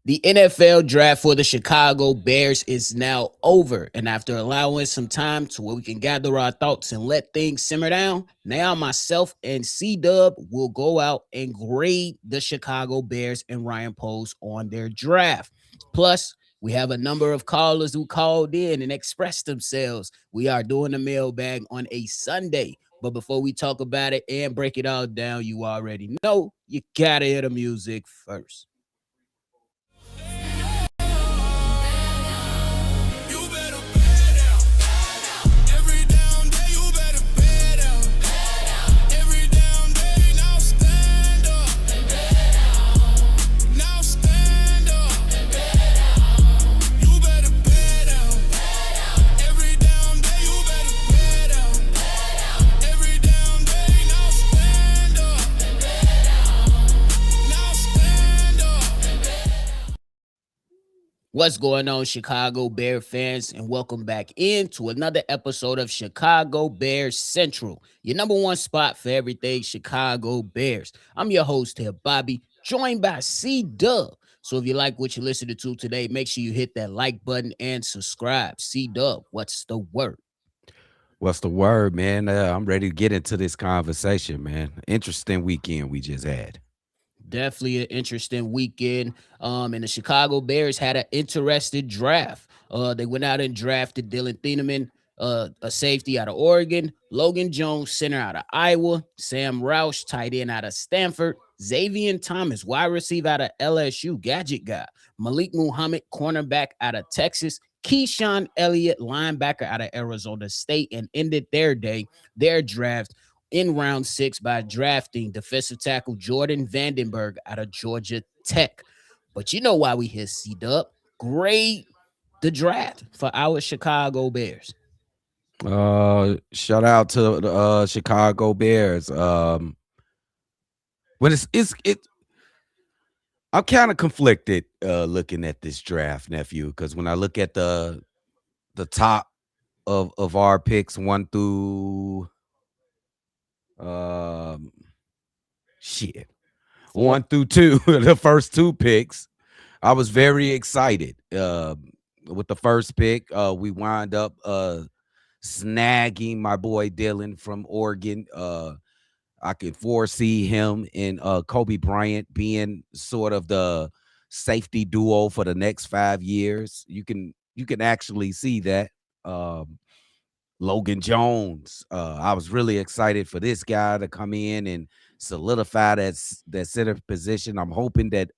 The NFL draft for the Chicago Bears is now over. And after allowing some time to where we can gather our thoughts and let things simmer down, now myself and C-Dubb will go out and grade the Chicago Bears and Ryan Poles on their draft. Plus, we have a number of callers who called in and expressed themselves. We are doing the mailbag on a Sunday. But before we talk about it and break it all down, you already know you gotta hear the music first. What's going on, Chicago Bear fans, and welcome back into another episode of Chicago Bears Central, your number one spot for everything Chicago Bears. I'm your host here, Bobby, joined by C-Dubb. So if you like what you're listening to today, make sure you hit that like button and subscribe. C-Dubb, what's the word? What's the word, man? I'm ready to get into this conversation, man. Interesting weekend we just had. Definitely an interesting weekend. And the Chicago Bears had an interesting draft. They went out and drafted Dylan Thieneman, a safety out of Oregon, Logan Jones, center out of Iowa, Sam Roush, tight end out of Stanford, Xavier Thomas, wide receiver out of LSU, gadget guy, Malik Muhammad, cornerback out of Texas, Keyshawn Elliott, linebacker out of Arizona State, and ended their draft in round 6 by drafting defensive tackle Jordan Vandenberg out of Georgia Tech. But you know why we hit C-Dubb. Grade the draft for our Chicago Bears. Shout out to the Chicago Bears. When it I'm kind of conflicted looking at this draft, nephew, because when I look at the top of our picks, 1 through shit. 1 through 2, the first 2 picks, I was very excited. With the first pick, we wind up snagging my boy Dylan from Oregon. I could foresee him and Kobe Bryant being sort of the safety duo for the next 5 years. You can actually see that. Logan Jones. I was really excited for this guy to come in and solidify that center position. I'm hoping that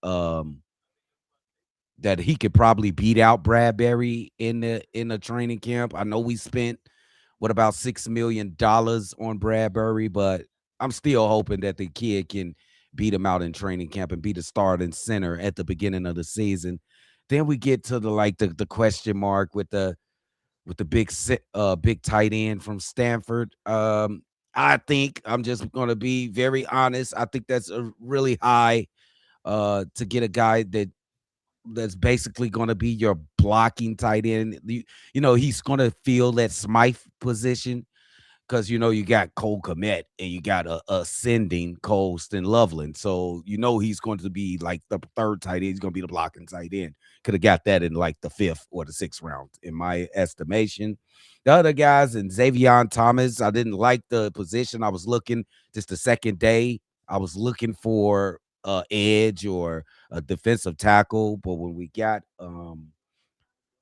that he could probably beat out Bradbury in the training camp. I know we spent about $6 million on Bradbury, but I'm still hoping that the kid can beat him out in training camp and be the starting center at the beginning of the season. Then we get to the question mark with the big tight end from Stanford. I think I'm just going to be very honest. I think that's a really high to get a guy that's basically going to be your blocking tight end. He's going to fill that Smythe position because you got Cole Kmet and you got a ascending Colston Loveland. So he's going to be like the third tight end. He's going to be the blocking tight end. Could have got that in like the 5th or the 6th round, in my estimation. The other guys, and Xavier Thomas, I didn't like the position. I was looking just the second day. I was looking for edge or a defensive tackle, but when we got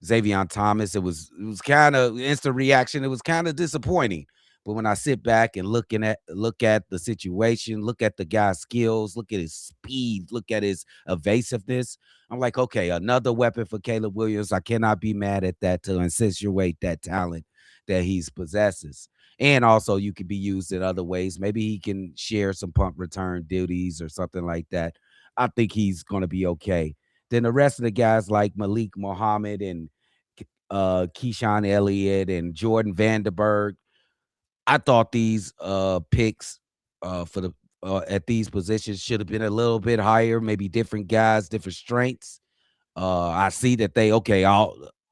Xavier Thomas, it was kind of instant reaction. It was kind of disappointing. But when I sit back and look at the situation, look at the guy's skills, look at his speed, look at his evasiveness, I'm like, okay, another weapon for Caleb Williams. I cannot be mad at that to insinuate that talent that he possesses. And also, you could be used in other ways. Maybe he can share some punt return duties or something like that. I think he's going to be okay. Then the rest of the guys like Malik Muhammad and Keyshawn Elliott and Jordan Vandenberg, I thought these picks for the at these positions should have been a little bit higher, maybe different guys, different strengths. I see that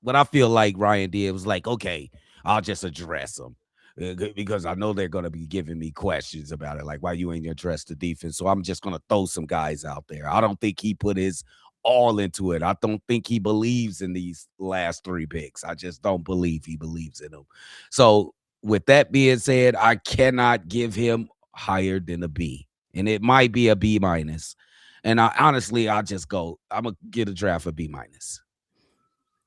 what I feel like Ryan did was like, okay, I'll just address them because I know they're going to be giving me questions about it, like why you ain't addressed the defense. So I'm just going to throw some guys out there. I don't think he put his all into it. I don't think he believes in these last three picks. I just don't believe he believes in them. So, with that being said, I cannot give him higher than a B, and it might be a B minus. And I honestly, I just go, I'm gonna get a draft a B minus.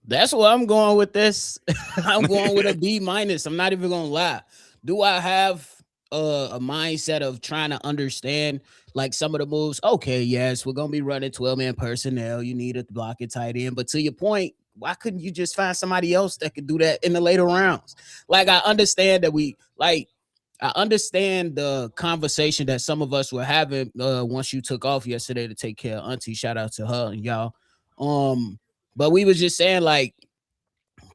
That's where I'm going with this. I'm going with a B minus. I'm not even gonna lie. Do I have a mindset of trying to understand like some of the moves? Okay, yes, we're gonna be running 12-man personnel. You need a block it tight end, but to your point, why couldn't you just find somebody else that could do that in the later rounds? Like I understand that I understand the conversation that some of us were having once you took off yesterday to take care of Auntie. Shout out to her and y'all. But we was just saying, like,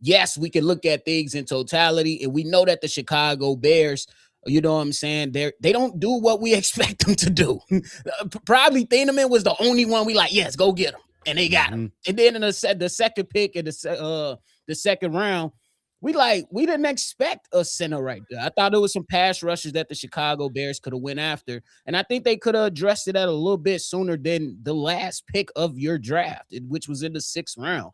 yes, we can look at things in totality, and we know that the Chicago Bears, you know what I'm saying, they don't do what we expect them to do. Probably Thieneman was the only one we like, yes, go get him. And they got him. Hmm. And then in the second pick in the second round, we didn't expect a center right there. I thought there was some pass rushes that the Chicago Bears could have went after, and I think they could have addressed it at a little bit sooner than the last pick of your draft, which was in the sixth round.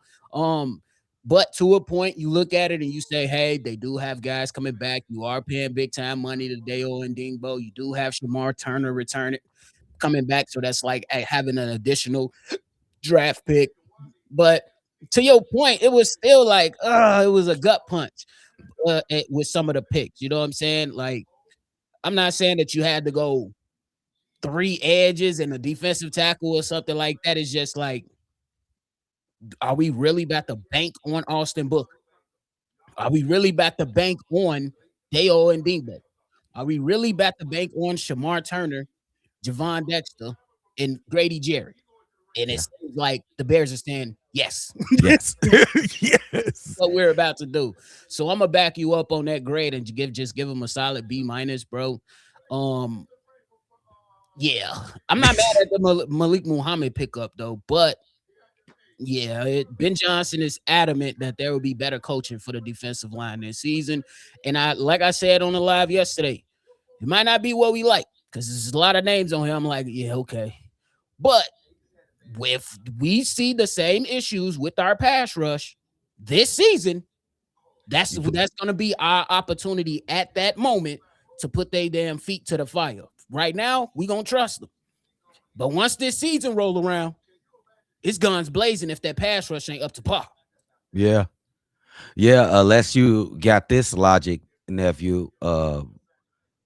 But to a point, you look at it and you say, hey, they do have guys coming back. You are paying big time money to Dale and Dingbo. You do have Shamar Turner returning coming back. So that's like having an additional draft pick. But to your point, it was still like, it was a gut punch with some of the picks. You know what I'm saying? Like, I'm not saying that you had to go three edges and a defensive tackle or something like that. It's just like, are we really about to bank on Austin Booker? Are we really about to bank on Dale and Dingbo? Are we really about to bank on Shamar Turner, Javon Dexter, and Grady Jerry? And it Yeah. seems like the Bears are saying, yes, Yes. Yes. what we're about to do. So I'm gonna back you up on that grade and give them a solid B minus, bro. Um, yeah, I'm not mad at the Malik Muhammad pickup though, but yeah, Ben Johnson is adamant that there will be better coaching for the defensive line this season. And like I said on the live yesterday, it might not be what we like because there's a lot of names on here. I'm like, yeah, okay. But if we see the same issues with our pass rush this season, that's You put, that's going to be our opportunity at that moment to put their damn feet to the fire. Right now, we going to trust them. But once this season roll around, it's guns blazing if that pass rush ain't up to par. yeah. Yeah. Unless you got this logic, nephew.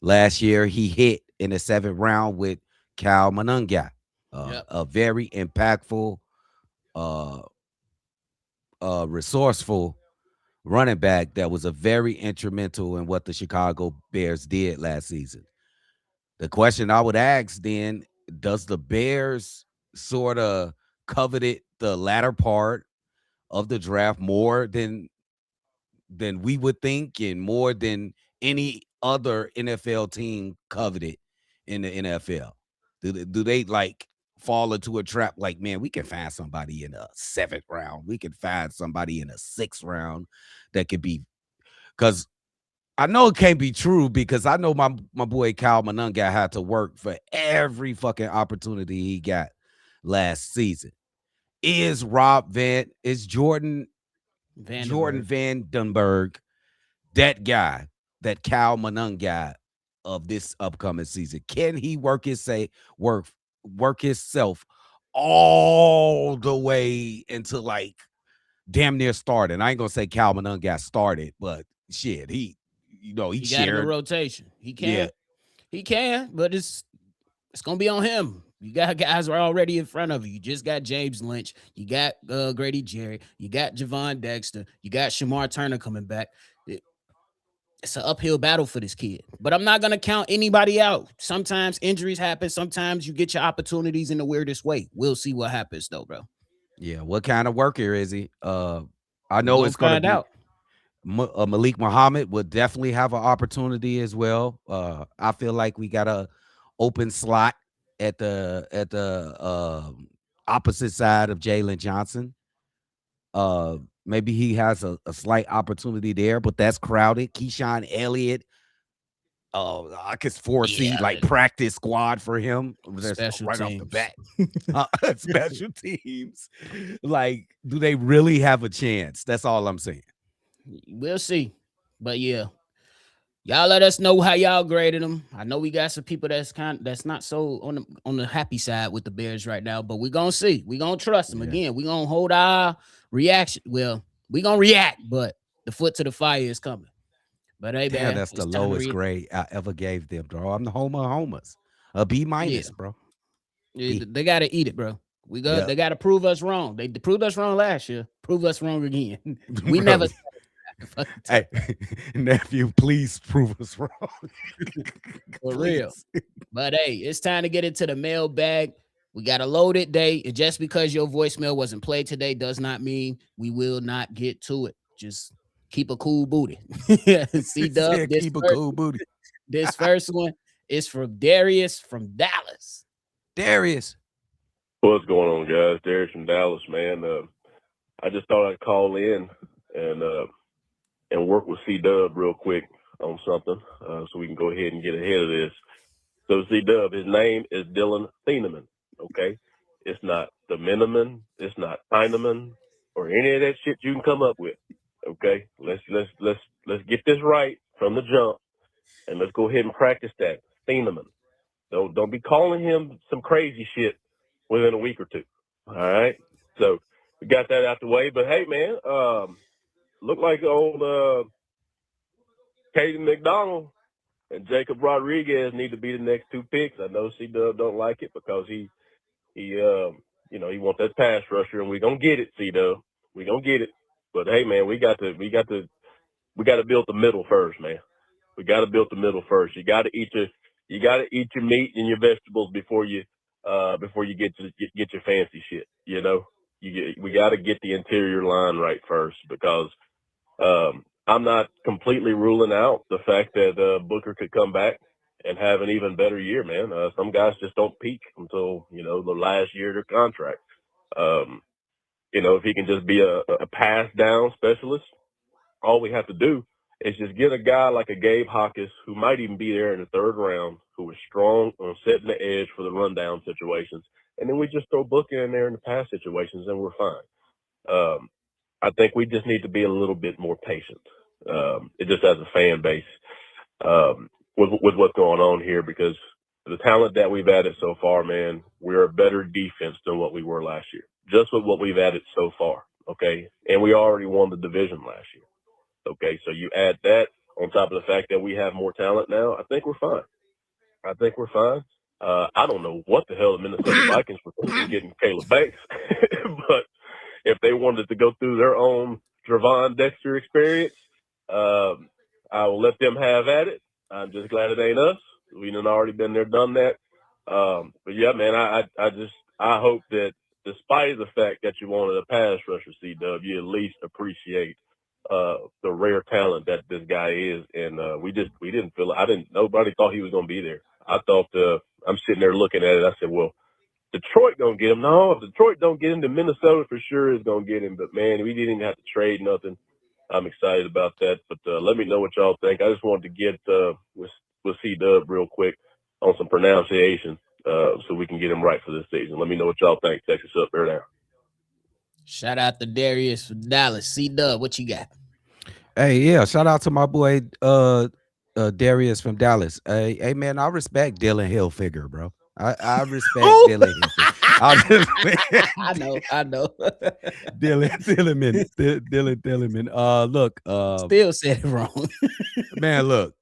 Last year he hit in the seventh round with Cal Manunga, Yep. a very impactful, uh, resourceful running back that was a very instrumental in what the Chicago Bears did last season. The question I would ask then, does the Bears sort of coveted the latter part of the draft more than we would think and more than any other NFL team coveted in the NFL? Do they like fall into a trap like, man, we can find somebody in a seventh round, we can find somebody in a sixth round that could be, because I know it can't be true because I know my boy Kyle Manunga had to work for every fucking opportunity he got last season. Is Jordan Vandenberg. Van Dunberg that guy, that Cal Manung guy of this upcoming season? Can he work work himself all the way into like damn near starting? I ain't gonna say Cal Manung got started, but shit, he He got in the shared. rotation. He Yeah, can. He can, but it's gonna be on him. You got guys are already in front of you. You just got James Lynch. You got Grady Jerry. You got Javon Dexter. You got Shamar Turner coming back. It's an uphill battle for this kid. But I'm not gonna count anybody out. Sometimes injuries happen. Sometimes you get your opportunities in the weirdest way. We'll see what happens though, bro. yeah. What kind of worker is he? I We're know gonna it's gonna find be out. Malik Muhammad would definitely have an opportunity as well. I feel like we got a open slot at the opposite side of Jalen Johnson. Maybe he has a slight opportunity there, but that's crowded. Keyshawn Elliott, I could foresee Yeah, like practice squad for him. That's special right off the teams. bat. Special teams. Like, do they really have a chance? That's all I'm saying. We'll see. But yeah, y'all let us know how y'all graded them. I know we got some people that's not so on the happy side with the Bears right now, but we gonna see. We gonna trust them Yeah. again. We gonna hold our reaction. Well, we gonna react, but the foot to the fire is coming. But hey, Damn, man, that's the it's time to lowest read. grade I ever gave them, bro. I'm the homer of homers. A B Yeah, minus, bro. B. they gotta eat it, bro. We got Yeah. they gotta prove us wrong. They proved us wrong last year. Prove us wrong again. We Bro. never the fucking time. Hey, nephew, please prove us wrong. For real. Please. But hey, it's time to get into the mailbag. We got a loaded day. And just because your voicemail wasn't played today does not mean we will not get to it. Just keep a cool booty. C Dub, Said keep a cool booty. this first one is from Darius from Dallas. Darius. What's going on, guys? Darius from Dallas, man. I just thought I'd call in and work with C-Dubb real quick on something, so we can go ahead and get ahead of this. So C-Dubb, his name is Dylan Thieneman. Okay, it's not the Miniman, it's not Heineman, or any of that shit you can come up with. Okay, let's get this right from the jump, and let's go ahead and practice that Thieneman. Don't be calling him some crazy shit within a week or two. All right. So we got that out the way. But hey, man, look like old Caden McDonald and Jacob Rodriguez need to be the next two picks. I know C-Dubb don't like it because he wants that pass rusher, and we're gonna get it, C-Dubb. We're gonna get it. But hey, man, we got to build the middle first, man. We got to build the middle first. You got to eat your meat and your vegetables before you get your fancy shit. We got to get the interior line right first because I'm not completely ruling out the fact that Booker could come back and have an even better year, man. Some guys just don't peak until the last year of their contract. Um, if he can just be a pass down specialist, all we have to do is just get a guy like a Gabe Hawkins who might even be there in the third round, who is strong on setting the edge for the rundown situations. And then we just throw Booker in there in the pass situations and we're fine. I think we just need to be a little bit more patient. It just as a fan base with what's going on here because the talent that we've added so far, man, we're a better defense than what we were last year. Just with what we've added so far, okay? And we already won the division last year. Okay, so you add that on top of the fact that we have more talent now, I think we're fine. I think we're fine. I don't know what the hell the Minnesota Vikings were thinking getting Caleb Banks, but if they wanted to go through their own Dravon Dexter experience, um, I will let them have at it. I'm just glad it ain't us. We done already been there, done that. But yeah, man, I hope that despite the fact that you wanted a pass rusher, C-Dubb, you at least appreciate the rare talent that this guy is, and we didn't feel it. I didn't. Nobody thought he was going to be there. I thought I'm sitting there looking at it. I said, well, Detroit gonna get him. No, if Detroit don't get him, then Minnesota for sure is gonna get him. But man, we didn't even have to trade nothing. I'm excited about that. But let me know what y'all think. I just wanted to get with C-Dubb real quick on some pronunciation, so we can get him right for this season. Let me know what y'all think. Text us up there now. Shout out to Darius from Dallas. C Dub, what you got? Hey, yeah, shout out to my boy Darius from Dallas. Hey man, I respect Dylan Hilfiger, bro. I respect Who? Dylan Hilfiger. I just I know. Dylan. Look, Still said it wrong. man, look.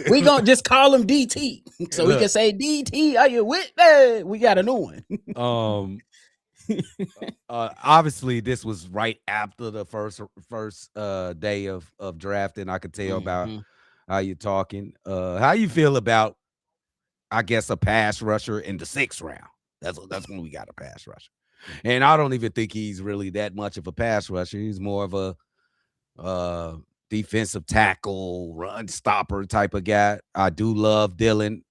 We gonna just call him DT, so we can Look, say DT. Are you with me? We got a new one. um obviously this was right after the first day of drafting. I could tell about Hmm. how you're talking. How you feel about, I guess, a pass rusher in the 6th round? That's when we got a pass rusher. And I don't even think he's really that much of a pass rusher. He's more of a defensive tackle, run stopper type of guy. I do love Dylan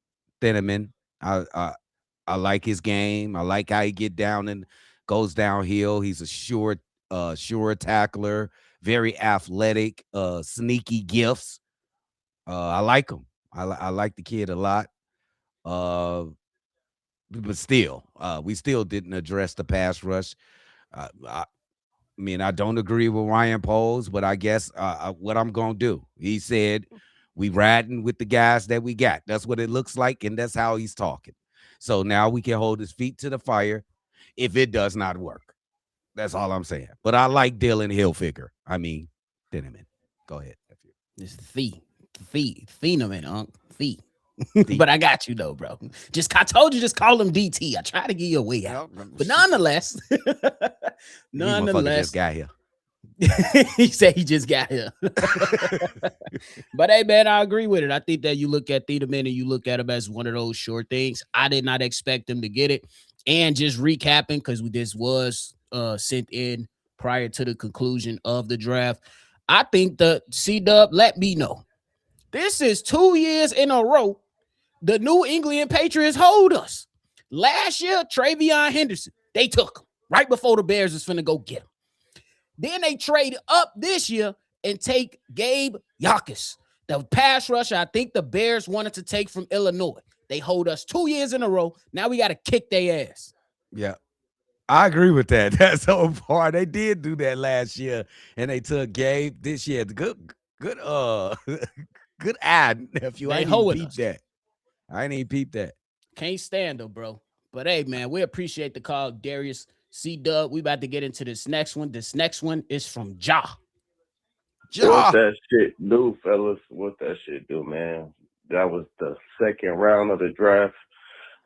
Thieneman. I like his game. I like how he get down and goes downhill. He's a sure tackler, very athletic, sneaky gifts. I like him. I like the kid a lot. Uh, but still, we still didn't address the pass rush. I mean, I don't agree with Ryan Poles, but I guess what I'm gonna do. He said we riding with the guys that we got. That's what it looks like, and that's how he's talking. So now we can hold his feet to the fire if it does not work. That's all I'm saying. But I like Dylan Hilfiger. I mean, Denneman. Go ahead, nephew. It's Thieneman, Thee. The But I got you though, bro. I told you, just call him DT. I try to give you a way out, well, but shit. nonetheless, He motherfucker just nonetheless, got here. he said he just got here. But hey, man, I agree with it. I think that you look at Thieneman and you look at him as one of those short things. I did not expect him to get it. And just recapping, because this was sent in prior to the conclusion of the draft. I think the C-Dubb let me know. This is 2 years in a row the New England Patriots hold us. Last year, Travion Henderson, they took him right before the Bears was finna go get him. Then they trade up this year and take Gabe Yakus, the pass rusher I think the Bears wanted to take from Illinois. They hold us 2 years in a row. Now we got to kick their ass. Yeah. I agree with that. That's so far. They did do that last year, and they took Gabe this year. Good, good ad, nephew. I They ain't even holding peep us. that. I ain't even peep that. Can't stand them, bro. But hey, man, we appreciate the call, Darius. C-Dubb, we about to get into this next one. This next one is from Ja. What Ja. that shit do, fellas? What that shit do, man? That was the second round of the draft.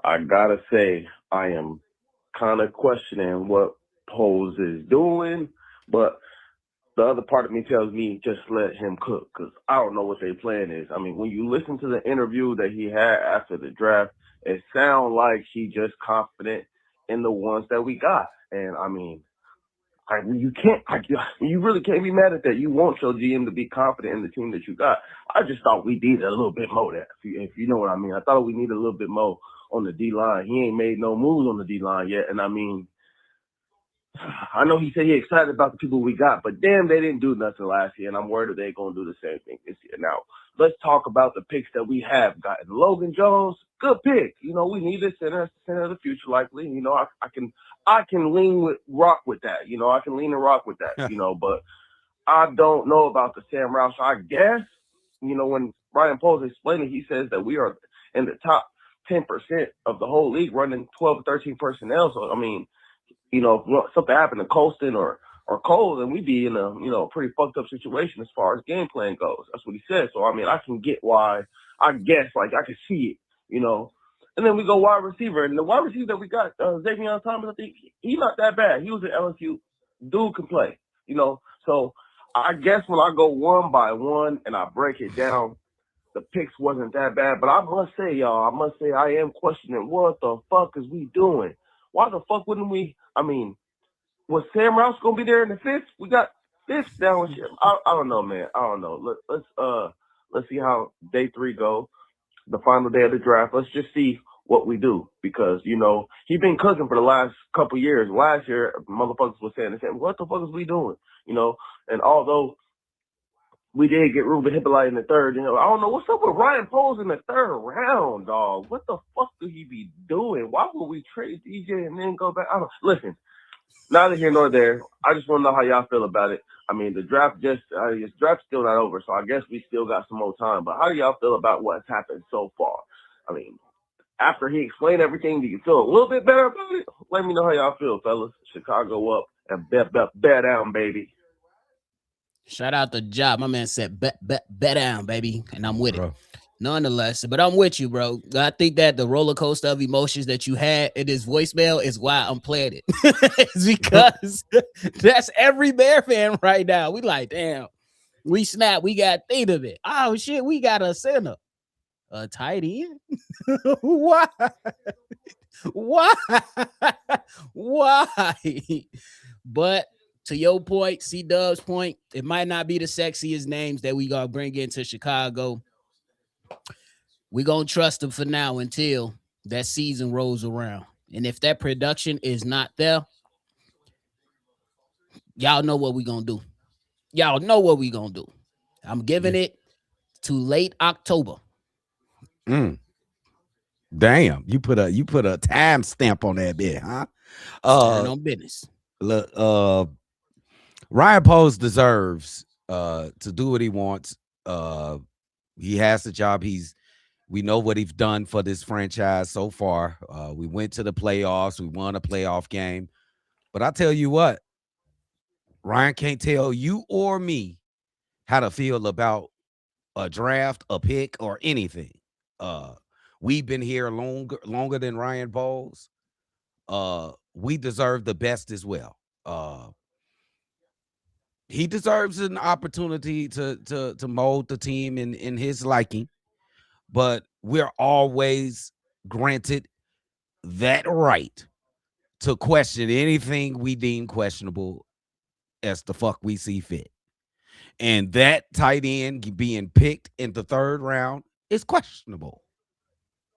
I gotta say, I am kind of questioning what Pose is doing, but the other part of me tells me just let him cook because I don't know what their plan is. I mean, when you listen to the interview that he had after the draft, it sounds like he just confident in the ones that we got. And I mean, you can't, you really can't be mad at that. You want your GM to be confident in the team that you got. I just thought we needed a little bit more there, if you know what I mean. I thought we needed a little bit more on the D line. He ain't made no moves on the D line yet, and I mean, I know he said he's excited about the people we got, but damn, they didn't do nothing last year, and I'm worried that they're going to do the same thing this year. Now, let's talk about the picks that we have gotten. Logan Jones, good pick. You know, we need a center of the future, likely. You know, I can rock with that. You know, I can lean and rock with that. You know, but I don't know about the Sam Roush. I guess, you know, when Ryan Poles explained it, he says that we are in the top 10% of the whole league running 12 or 13 personnel. So, I mean, you know, if something happened to Colston or Cole, then we'd be in a, you know, pretty fucked up situation as far as game plan goes. That's what he said. So I mean, I can get why. I guess like I can see it, you know. And then we go wide receiver, and the wide receiver that we got, Xavier Thomas, I think he's not that bad. He was at LSU. Dude can play, you know. So I guess when I go one by one and I break it down, the picks wasn't that bad. But I must say, y'all, I am questioning what the fuck is we doing? Why the fuck wouldn't we? I mean, was Sam Rouse gonna be there in the fifth? We got fifth down with him. I don't know, man. I don't know. Let's see how day three go, the final day of the draft. Let's just see what we do because you know he been cooking for the last couple years. Last year, motherfuckers was saying the same. What the fuck is we doing? You know, and although we did get Ruben Hippolyte in the third, you know, I don't know what's up with Ryan Poles in the third round, dog. What the fuck do he be doing? Why would we trade DJ and then go back? I don't listen. Neither here nor there. I just want to know how y'all feel about it. I mean, the draft this draft's still not over, so I guess we still got some more time. But how do y'all feel about what's happened so far? I mean, after he explained everything, do you feel a little bit better about it? Let me know how y'all feel, fellas. Chicago up and bet down, baby. Shout out to Ja. My man said, bet down, baby. And I'm with it. Bro. Nonetheless, but I'm with you, bro. I think that the roller coaster of emotions that you had in this voicemail is why I'm playing it. It's because that's every Bear fan right now. We like, damn, we snap, we got think of it. Oh shit, we got a center, a tight end. Why? Why? Why? But to your point, C-Dubb's point, it might not be the sexiest names that we gonna bring into Chicago. We gonna trust them for now until that season rolls around. And if that production is not there, y'all know what we gonna do. Y'all know what we gonna do. I'm giving Yeah. it to late October. Mm, damn, you put a time stamp on that bit, huh? Standing Uh, on business. look, Ryan Poles deserves to do what he wants. Uh, he has the job. We know what he's done for this franchise so far. We went to the playoffs. We won a playoff game. But I tell you what, Ryan can't tell you or me how to feel about a draft, a pick, or anything. Uh, we've been here longer than Ryan Bowles. We deserve the best as well. He deserves an opportunity to mold the team in his liking, but we're always granted that right to question anything we deem questionable as the fuck we see fit. And that tight end being picked in the third round is questionable.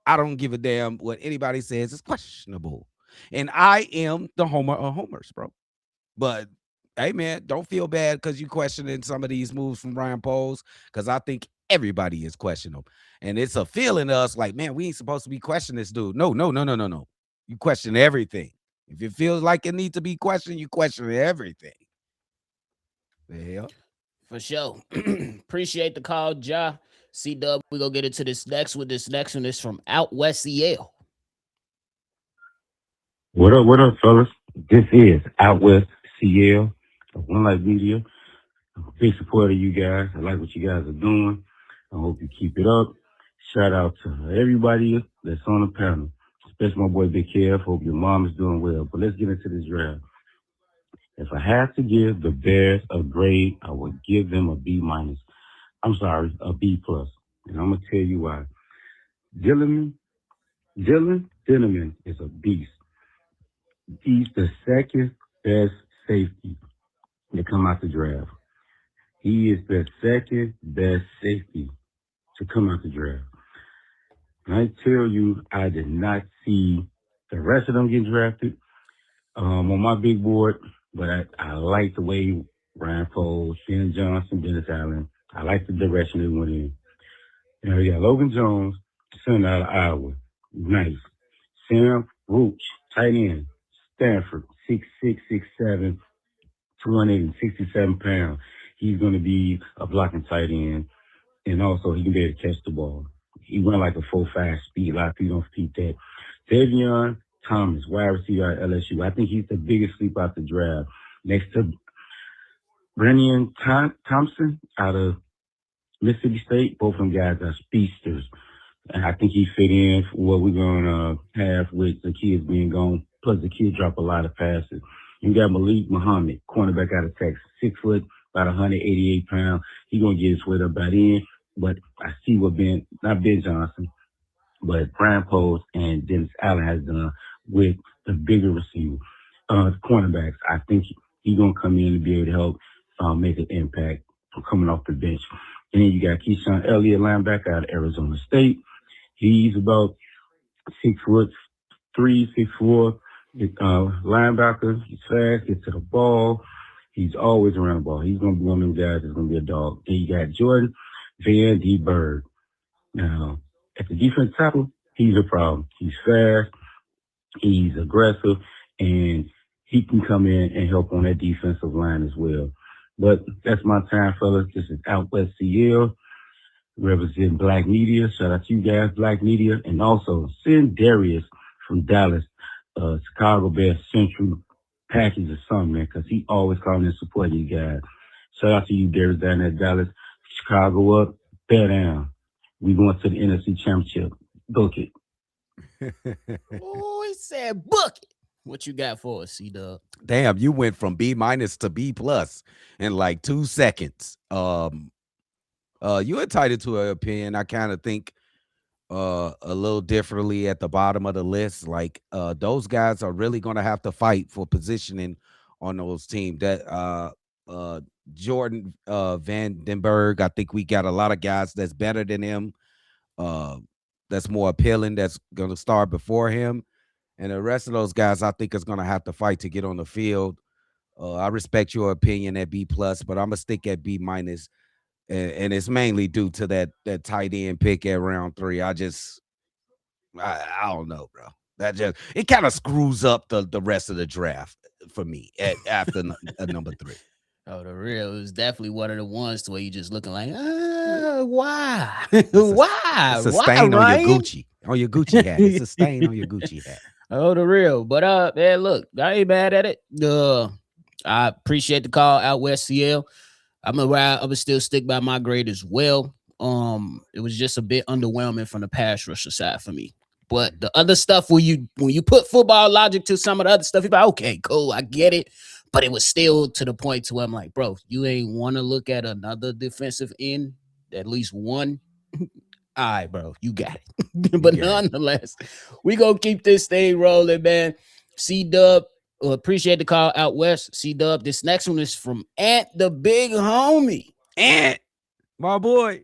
I don't give a damn what anybody says. It's questionable. And I am the homer of homers, bro. But hey, man, don't feel bad because you questioning some of these moves from Ryan Poles, because I think everybody is questioning them. And it's a feeling to us like, man, we ain't supposed to be questioning this dude. No, no, no, no, no, no. You question everything. If it feels like it needs to be questioned, you question everything. The hell? For sure. Appreciate the call, Ja. C-Dubb, we gonna get into this next one. This next one is from Out West CL. What up, fellas? This is Out West CL of One Life Media. I'm a big supporter of you guys. I like what you guys are doing. I hope you keep it up. Shout out to everybody that's on the panel, especially my boy Big Kev. Hope your mom is doing well. But let's get into this draft. If I had to give the Bears a grade, I would give them a B minus. I'm sorry, a B plus. And I'm gonna tell you why. Dylan Dylan Cinnamon is a beast. He's the second best safety to come out the draft. He is the second best safety to come out the draft. And I tell you, I did not see the rest of them get drafted on my big board, but I like the way Ryan Poles, Ben Johnson, Dennis Allen, I like the direction they went in. Now we got Logan Jones, son out of Iowa. Nice. Sam Roach, tight end, Stanford, 6'6", 267 pounds. He's going to be a blocking tight end, and also he can be able to catch the ball. He run like a 4.5 speed. A lot of people don't speak that. Davion Thomas, wide receiver at LSU. I think he's the biggest sleep out the draft. Next to Brennan Thompson out of Mississippi State. Both of them guys are speedsters. And I think he fit in for what we're going to have with the kids being gone. Plus, the kids drop a lot of passes. You got Malik Muhammad, cornerback out of Texas, 6 foot, about 188 pounds. He going to get his weight up by then. But I see what not Ben Johnson, but Brian Post and Dennis Allen has done with the bigger receiver, cornerbacks. I think he's going to come in and be able to help make an impact from coming off the bench. And then you got Keyshawn Elliott, linebacker out of Arizona State. He's about 6'3", 6'4", linebacker. He's fast, gets to the ball. He's always around the ball. He's going to be one of them guys that's going to be a dog. Then you got Jordan Van D. Bird. Now, at the defense tackle, he's a problem. He's fast, he's aggressive, and he can come in and help on that defensive line as well. But that's my time, fellas. This is Out West CL represent Black Media. Shout out to you guys, Black Media. And also send Darius from Dallas, Chicago Bears Central package or something, man, because he always calling and supporting you guys. Shout out to you, Darius, down at Dallas. Chicago up, bear down. We going to the NFC Championship. Book it. Oh, he said book it. What you got for us, C-Dubb? Damn, you went from B minus to B plus in like 2 seconds. You entitled to an opinion. I kind of think a little differently at the bottom of the list. Like those guys are really gonna have to fight for positioning on those teams. That uh Jordan Vandenberg, I think we got a lot of guys that's better than him, uh that's more appealing, that's gonna start before him. And the rest of those guys I think is gonna have to fight to get on the field. I respect your opinion at B plus, but I'm gonna stick at B minus. and it's mainly due to that tight end pick at round 3. I don't know, bro. That just it kind of screws up the rest of the draft for me after number 3. Oh, the real, it was definitely one of the ones to where you just looking like, why? It's a Why, stain on your Ryan? Gucci hat. It's a stain on your Gucci hat. Oh, the real. But man, look, I ain't mad at it. I appreciate the call out West CL. I'm gonna still stick by my grade as well. It was just a bit underwhelming from the pass rusher side for me. But the other stuff when you put football logic to some of the other stuff, you're like, okay, cool, I get it. But it was still to the point to where I'm like, bro, you ain't want to look at another defensive end, at least one. All right, bro, you got it. But nonetheless, we gonna keep this thing rolling, man. C-Dubb, appreciate the call out west. C-Dubb, this next one is from Ant the Big Homie. Ant, my boy.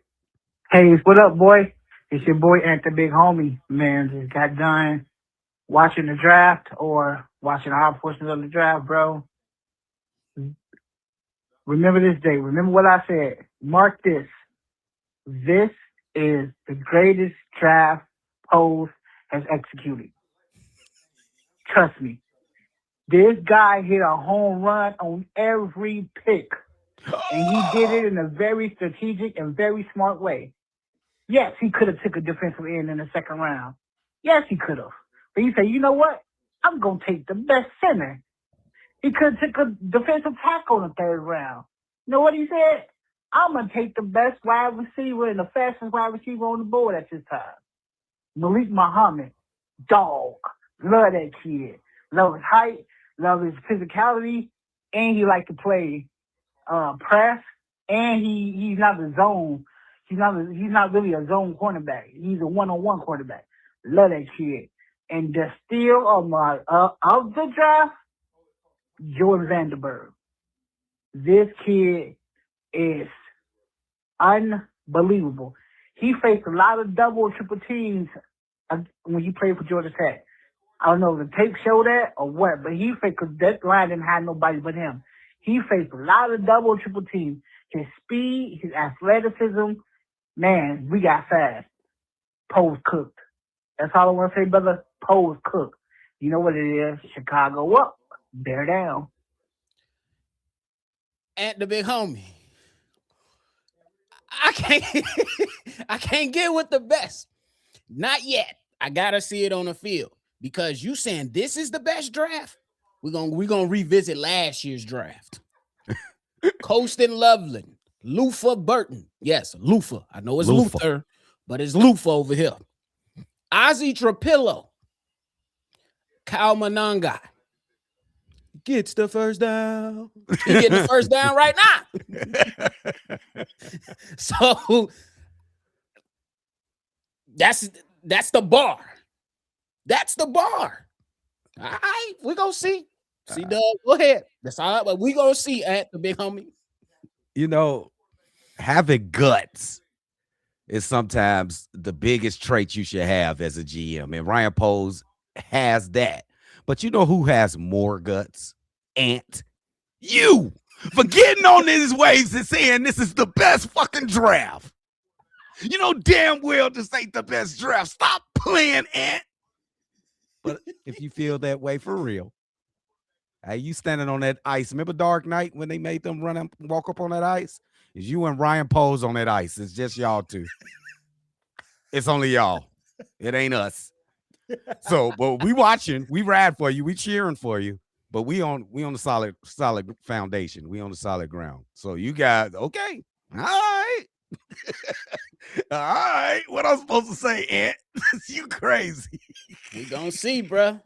Hey, what up, boy? It's your boy Ant the Big Homie. Man, just got done watching the draft or watching our portions of the draft, bro. Remember this day. Remember what I said. Mark this. This is the greatest draft Pose has executed. Trust me. This guy hit a home run on every pick. And he did it in a very strategic and very smart way. Yes, he could have took a defensive end in the second round. Yes, he could have. But he said, you know what? I'm going to take the best center. He could have took a defensive tackle in the third round. You know what he said? I'm going to take the best wide receiver and the fastest wide receiver on the board at this time. Malik Muhammad. Dog. Love that kid. Love his height. Love his physicality. And he like to play press. And he's not a zone. He's not really a zone cornerback. He's a one-on-one quarterback. Love that kid. And the steal of the draft, Jordan Vanderberg. This kid is unbelievable. He faced a lot of double and triple teams when he played for Georgia Tech. I don't know if the tape showed that or what, but he faced, because that line didn't have nobody but him. He faced a lot of double and triple teams. His speed, his athleticism, man, we got fast. Pose cooked. That's all I want to say, brother. Pose cooked. You know what it is. Chicago up. Bear down. Ant the Big Homie. I can't get with the best. Not yet. I gotta see it on the field. Because you saying this is the best draft? We're gonna revisit last year's draft. Colston Loveland, Lufa Burton. Yes, Lufa. I know it's Luther, but it's Lufa over here. Ozzie Trapillo, Kyle Monangai. Gets the first down. He getting the first down right now. So that's the bar. That's the bar. All right, we're gonna see. C-Dubb, go ahead. That's all right, but we gonna see at the Big Homie. You know, having guts is sometimes the biggest trait you should have as a GM. And Ryan Pose has that. But you know who has more guts? Ant. You. For getting on these waves and saying this is the best fucking draft. You know damn well this ain't the best draft. Stop playing, Ant. But if you feel that way for real, hey, you standing on that ice. Remember Dark Knight when they made them run and walk up on that ice? It's you and Ryan Pose on that ice. It's just y'all two. It's only y'all. It ain't us. So, but we watching, we ride for you, we cheering for you. But we on the solid foundation. We on the solid ground. So you guys, okay. All right. All right. What I'm supposed to say, Ant? You crazy. We gonna see, bruh.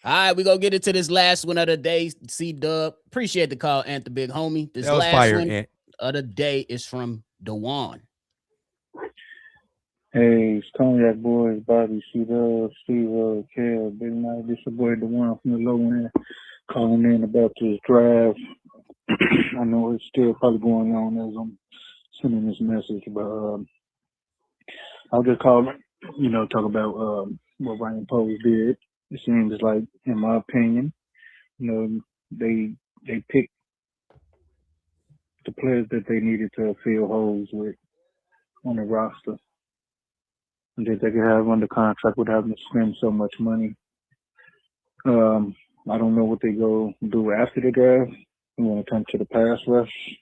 All right, we gonna get into this last one of the day. C-Dubb. Appreciate the call, Ant the Big Homie. This last fire, one Ant. Of the day is from Dewan. Hey, it's Cognac Boys, Bobby, C-Dubb, Steve, Kel, Big Mike. This your boy Dewan from the low end, calling in about this draft. I know it's still probably going on as I'm sending this message, but I'll just call it, talk about what Ryan Pose did. It seems like, in my opinion, they picked the players that they needed to fill holes with on the roster, and that they could have under contract without having to spend so much money. Um, I don't know what they go do after the draft when it comes to the pass rush,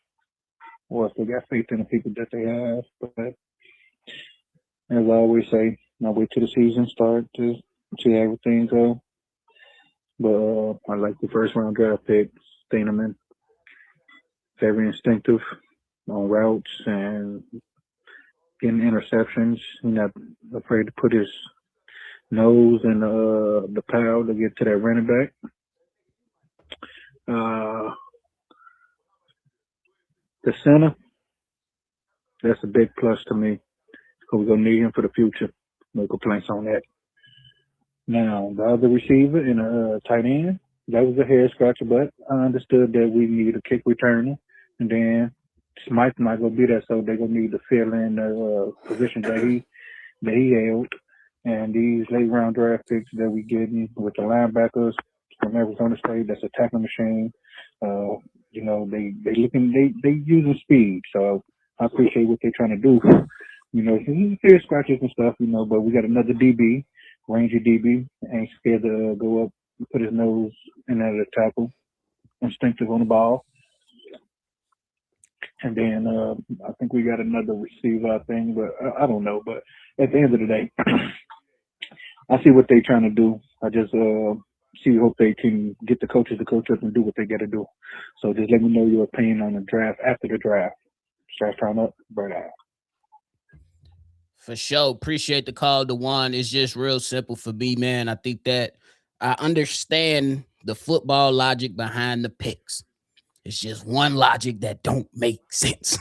or if they got faith in the people that they have. But as I always say, I wait till the season start to see how everything go. But I like the first round draft pick, Steineman. Very instinctive on routes and getting interceptions. He's not afraid to put his nose in the pile to get to that running back. Uh, the center, that's a big plus to me because we're going to need him for the future. No complaints on that. Now, the other receiver and tight end, that was a head scratcher, but I understood that we need a kick returner. And then Smite's not going to be there, so they're going to need to fill in the position that he held. And these late round draft picks that we getting with the linebackers from Arizona State, that's a tackling machine. You know, they using speed, so I appreciate what they're trying to do. You know, here's scratches and stuff, you know, but we got another DB, Ranger DB, ain't scared to go up and put his nose in that tackle, instinctive on the ball. And then I think we got another receiver, I think, but I don't know. But at the end of the day, I see what they're trying to do. I just hope they can get the coaches to coach up and do what they got to do. So just let me know your opinion on the draft after the draft. Start trying up, bird eye. For sure. Appreciate the call, Dewan. It's just real simple for me, man. I think that I understand the football logic behind the picks. It's just one logic that don't make sense.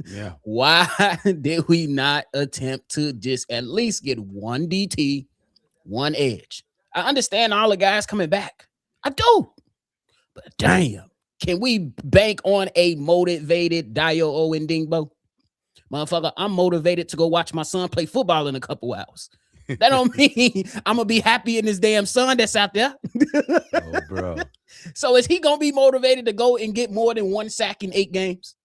Yeah. Why did we not attempt to just at least get one DT, one edge? I understand all the guys coming back. I do. But damn, can we bank on a motivated Dio Owen Dingbo? Motherfucker, I'm motivated to go watch my son play football in a couple hours. That don't mean I'm gonna be happy in this damn son that's out there. Oh, bro. So is he gonna be motivated to go and get more than one sack in 8 games?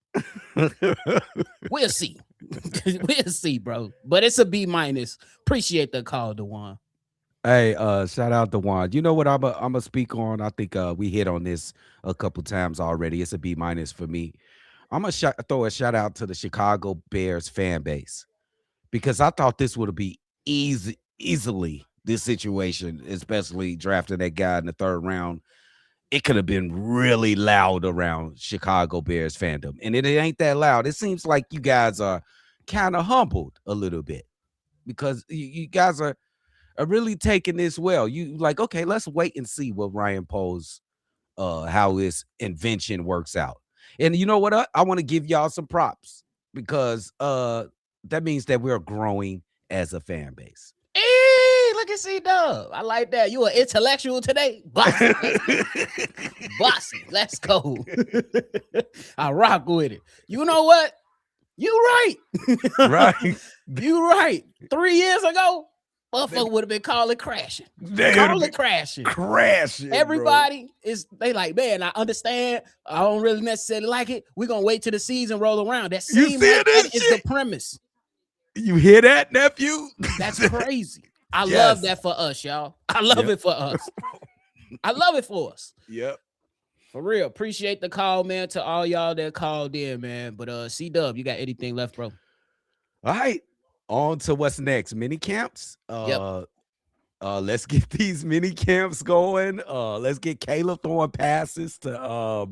We'll see. We'll see, bro. But it's a B minus. Appreciate the call, Dewan. Hey, shout out to Juan. You know what I'm gonna speak on? I think we hit on this a couple times already. It's a B minus for me. I'm gonna throw a shout out to the Chicago Bears fan base because I thought this would be easily this situation, especially drafting that guy in the 3rd round. It could have been really loud around Chicago Bears fandom, and it ain't that loud. It seems like you guys are kind of humbled a little bit because you guys are really taking this well. You like, okay, let's wait and see what Ryan Poe's how his invention works out. And you know what? I want to give y'all some props because that means that we're growing as a fan base. Hey, look at C-Dubb. I like that. You an intellectual today? Bossy. Bossy. Let's go. I rock with it. You know what? You right. Right. You right. 3 years ago, motherfucker would have been calling crashing. Calling crashing. Crashing. Everybody is they like, man, I understand. I don't really necessarily like it. We're gonna wait till the season roll around. That seems like that is the premise. You hear that, nephew? That's crazy. I love that for us, y'all. I love it for us. I love it for us. Yep. For real. Appreciate the call, man, to all y'all that called in, man. But C-Dubb, you got anything left, bro? All right. On to what's next. Mini camps. Yep. Let's get these mini camps going. Let's get Caleb throwing passes to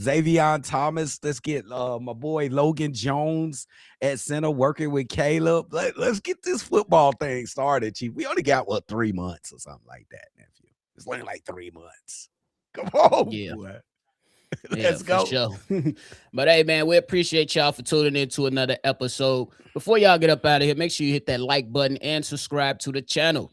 Xavier Thomas. Let's get my boy Logan Jones at center working with Caleb. Let's get this football thing started, Chief. We only got 3 months or something like that, nephew. It's only like 3 months. Come on, boy. Let's go. For sure. But hey, man, we appreciate y'all for tuning in to another episode. Before y'all get up out of here, make sure you hit that like button and subscribe to the channel.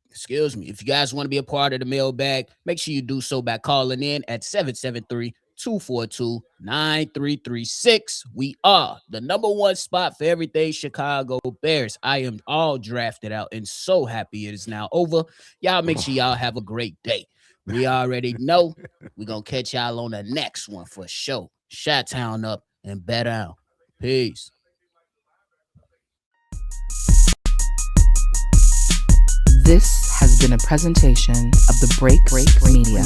Excuse me. If you guys want to be a part of the mailbag, make sure you do so by calling in at 773-242-9336. We are the #1 spot for everything Chicago Bears. I am all drafted out and so happy it is now over. Y'all make sure y'all have a great day. We already know we're going to catch y'all on the next one for sure. Shot Town up and bet down. Peace. This has been a presentation of the Break Media.